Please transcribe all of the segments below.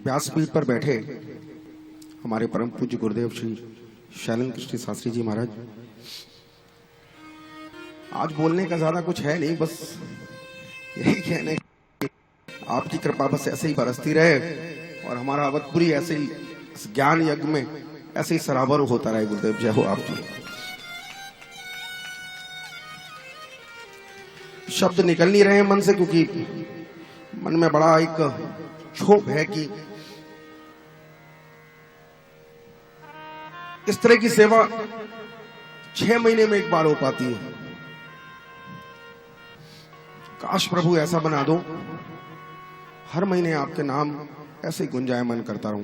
व्यासपीठ पर बैठे हमारे परम पूज्य गुरुदेव श्री शैलेंद्र कृष्ण शास्त्री जी महाराज, आज बोलने का ज्यादा कुछ है नहीं, बस यही कहने आपकी कृपा बस ऐसे ही बरसती रहे और हमारा अवधपुरी ऐसे ही इस ज्ञान यज्ञ में ऐसे ही सराबर होता रहे। गुरुदेव जय हो आपकी। शब्द निकल नहीं रहे मन से, क्योंकि मन में बड़ा एक क्षोभ है कि इस तरह की सेवा 6 महीने में एक बार हो पाती है। काश प्रभु ऐसा बना दो हर महीने आपके नाम ऐसे ही गुंजायमान करता रहूं,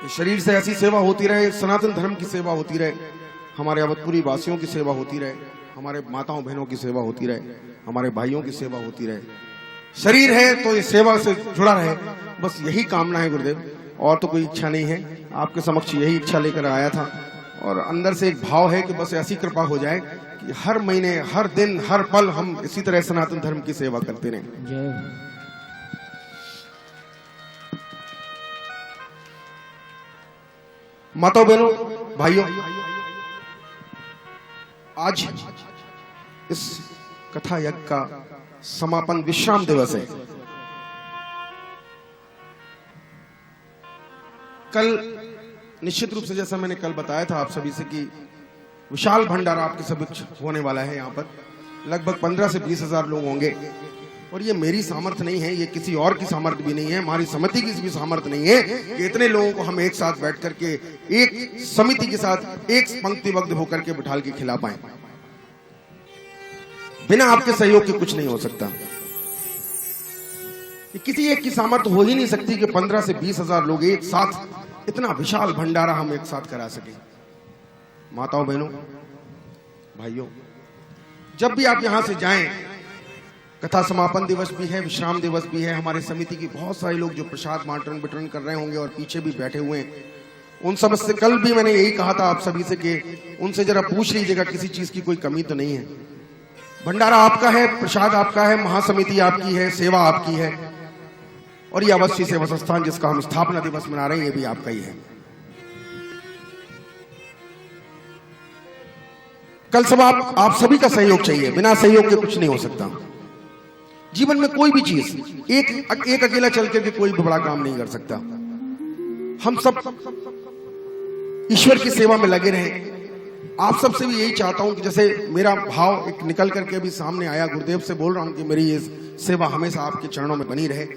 इस शरीर से ऐसी सेवा होती रहे, सनातन धर्म की सेवा होती रहे, हमारे अवधपुरी वासियों की सेवा होती रहे, हमारे माताओं बहनों की सेवा होती रहे, हमारे भाइयों की सेवा होती रहे। शरीर है तो ये सेवा से जुड़ा रहे, बस यही कामना है गुरुदेव, और तो कोई इच्छा नहीं है। आपके समक्ष यही इच्छा लेकर आया था और अंदर से एक भाव है कि बस ऐसी कृपा हो जाए कि हर महीने, हर दिन, हर पल हम इसी तरह सनातन धर्म की सेवा करते रहें। माताओं बहनों भाइयों, आज इस कथा यज्ञ का समापन विश्राम दिवस है। कल निश्चित रूप से, जैसा मैंने कल बताया था आप सभी से, कि विशाल भंडारा आपके सभी होने वाला है। यहाँ पर लगभग 15 से 20 हजार लोग होंगे और ये मेरी सामर्थ्य नहीं है, ये किसी और की सामर्थ्य भी नहीं है, हमारी समिति की भी सामर्थ्य नहीं है कि इतने लोगों को हम एक साथ बैठ करके एक समिति के साथ एक पंक्तिबद्ध होकर के बिठाल के खिला पाए। बिना आपके सहयोग के कुछ नहीं हो सकता। किसी एक की सामर्थ्य हो ही नहीं सकती कि 15 से 20 हजार लोग एक साथ इतना विशाल भंडारा हम एक साथ करा सके। माताओं बहनों भाइयों, जब भी आप यहां से जाएं, कथा समापन दिवस भी है, विश्राम दिवस भी है, हमारे समिति की बहुत सारे लोग जो प्रसाद बांटन वितरण कर रहे होंगे और पीछे भी बैठे हुए हैं, उन सब से कल भी मैंने यही कहा था आप सभी से कि उनसे जरा पूछ लीजिएगा किसी चीज की कोई कमी तो नहीं है। भंडारा आपका है, प्रसाद आपका है, महासमिति आपकी है, सेवा आपकी है, और ये अवश्य सेवा संस्थान जिसका हम स्थापना दिवस मना रहे हैं, ये भी आपका ही है। कल सब आप सभी का सहयोग चाहिए, बिना सहयोग के कुछ नहीं हो सकता। जीवन में कोई भी चीज एक अकेला चल के कोई भी बड़ा काम नहीं कर सकता। हम सब ईश्वर की सेवा में लगे रहें। आप सबसे भी यही चाहता हूं कि जैसे मेरा भाव एक निकल करके अभी सामने आया, गुरुदेव से बोल रहा हूं कि मेरी ये सेवा हमेशा आपके चरणों में बनी रहे।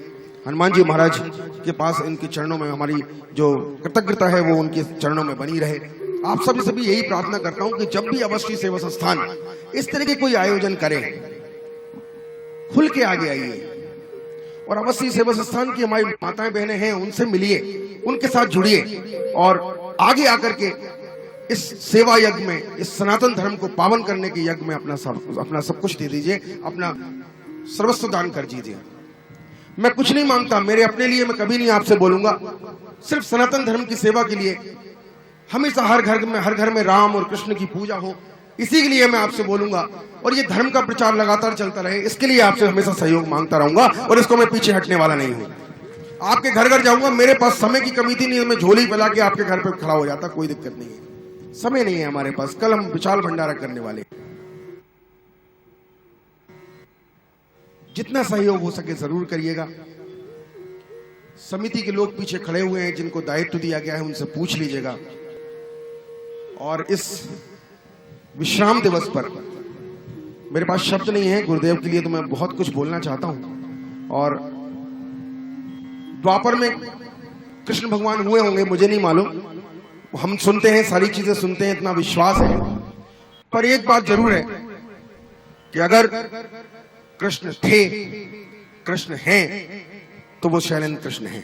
हनुमान जी महाराज के पास इनके चरणों में हमारी जो कृतज्ञता है वो उनके चरणों में बनी रहे। आप सभी से भी यही प्रार्थना करता हूं कि जब भी अवश्य सेवा संस्थान इस तरह के कोई आयोजन करे, खुल के आगे आइए और अवश्य सेवा संस्थान की हमारी माताएं बहनें हैं, उनसे मिलिए, उनके साथ जुड़िए और आगे आकर के इस सेवा यज्ञ में, इस सनातन धर्म को पावन करने के यज्ञ में अपना सब कुछ दे दीजिए, अपना सर्वस्व दान कर दीजिए। मैं कुछ नहीं मांगता, मेरे अपने लिए मैं कभी नहीं आपसे बोलूंगा, सिर्फ सनातन धर्म की सेवा के लिए हमेशा हर घर में राम और कृष्ण की पूजा हो, इसी के लिए मैं आपसे बोलूंगा और ये धर्म का प्रचार लगातार चलता रहे, इसके लिए आपसे हमेशा सहयोग मांगता रहूंगा और इसको मैं पीछे हटने वाला नहीं हूं। आपके घर घर जाऊंगा, मेरे पास समय की कमी थी नहीं, मैं झोली फैला के आपके घर पे खड़ा हो जाता, कोई दिक्कत नहीं है। समय नहीं है हमारे पास, कल हम विशाल भंडारा करने वाले। जितना सहयोग हो सके जरूर करिएगा। समिति के लोग पीछे खड़े हुए हैं, जिनको दायित्व दिया गया है उनसे पूछ लीजिएगा। और इस विश्राम दिवस पर मेरे पास शब्द नहीं है गुरुदेव के लिए, तो मैं बहुत कुछ बोलना चाहता हूं। और द्वापर में कृष्ण भगवान हुए होंगे, मुझे नहीं मालूम, हम सुनते हैं, सारी चीजें सुनते हैं, इतना विश्वास है। पर एक बात जरूर है कि अगर कृष्ण थे, कृष्ण हैं, तो वो शैलेंद्र कृष्ण हैं।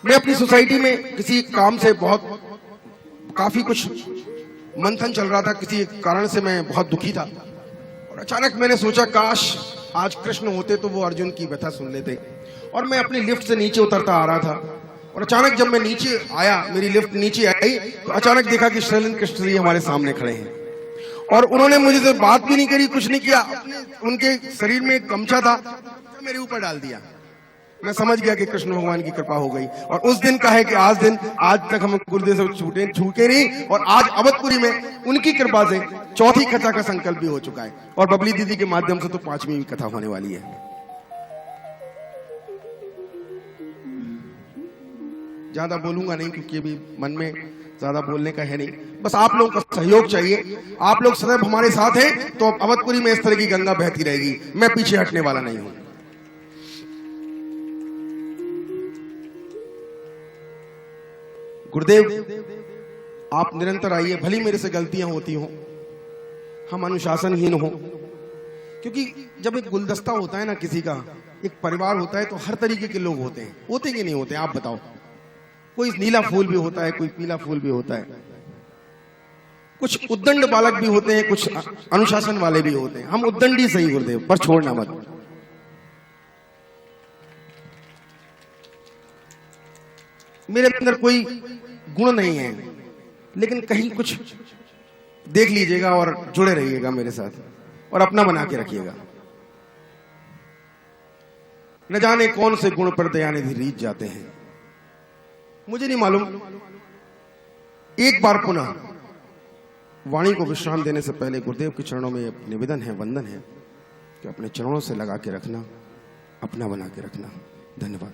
मैं अपनी सोसाइटी में किसी काम से काफी कुछ मंथन चल रहा था, किसी कारण से मैं बहुत दुखी था और अचानक मैंने सोचा काश आज कृष्ण होते तो वो अर्जुन की व्यथा सुन लेते। और मैं अपनी लिफ्ट से नीचे उतरता आ रहा था और अचानक जब मैं नीचे आया, मेरी लिफ्ट नीचे आई, तो अचानक देखा कि शैलेंद्र कृष्ण जी हमारे सामने खड़े हैं और उन्होंने मुझे से बात भी नहीं करी, कुछ नहीं किया, उनके शरीर में एक गमछा था मेरे ऊपर डाल दिया। मैं समझ गया कि कृष्ण भगवान की कृपा हो गई। और उस दिन का है कि आज तक हम गुरुदेव से छूटे नहीं, और आज अवधपुरी में उनकी कृपा से चौथी कथा का संकल्प भी हो चुका है, और बबली दीदी के माध्यम से तो 5वीं भी कथा होने वाली है। ज्यादा बोलूंगा नहीं क्योंकि अभी मन में ज्यादा बोलने का है नहीं, बस आप लोगों का सहयोग चाहिए। आप लोग सदैव हमारे साथ हैं तो अवधपुरी में इस तरह की गंगा बहती रहेगी, मैं पीछे हटने वाला नहीं हूं। गुरुदेव आप निरंतर आइए, भली मेरे से गलतियां होती हों, हम अनुशासनहीन हों, क्योंकि जब एक गुलदस्ता होता है ना किसी का, एक परिवार होता है, तो हर तरीके के लोग होते हैं, होते कि नहीं होते आप बताओ। कोई नीला फूल भी होता है, कोई पीला फूल भी होता है, कुछ उद्दंड बालक भी होते हैं, कुछ अनुशासन वाले भी होते हैं। हम उद्दंडी सही गुरुदेव, पर छोड़ना मत। मेरे अंदर कोई गुण नहीं है, लेकिन कहीं कुछ देख लीजिएगा और जुड़े रहिएगा मेरे साथ, और अपना बना के रखिएगा। न जाने कौन से गुण पर दयानिधि रीझ जाते हैं, मुझे नहीं मालूम। एक बार पुनः वाणी को विश्राम देने से पहले गुरुदेव के चरणों में निवेदन है, वंदन है कि अपने चरणों से लगा के रखना, अपना बना के रखना। धन्यवाद।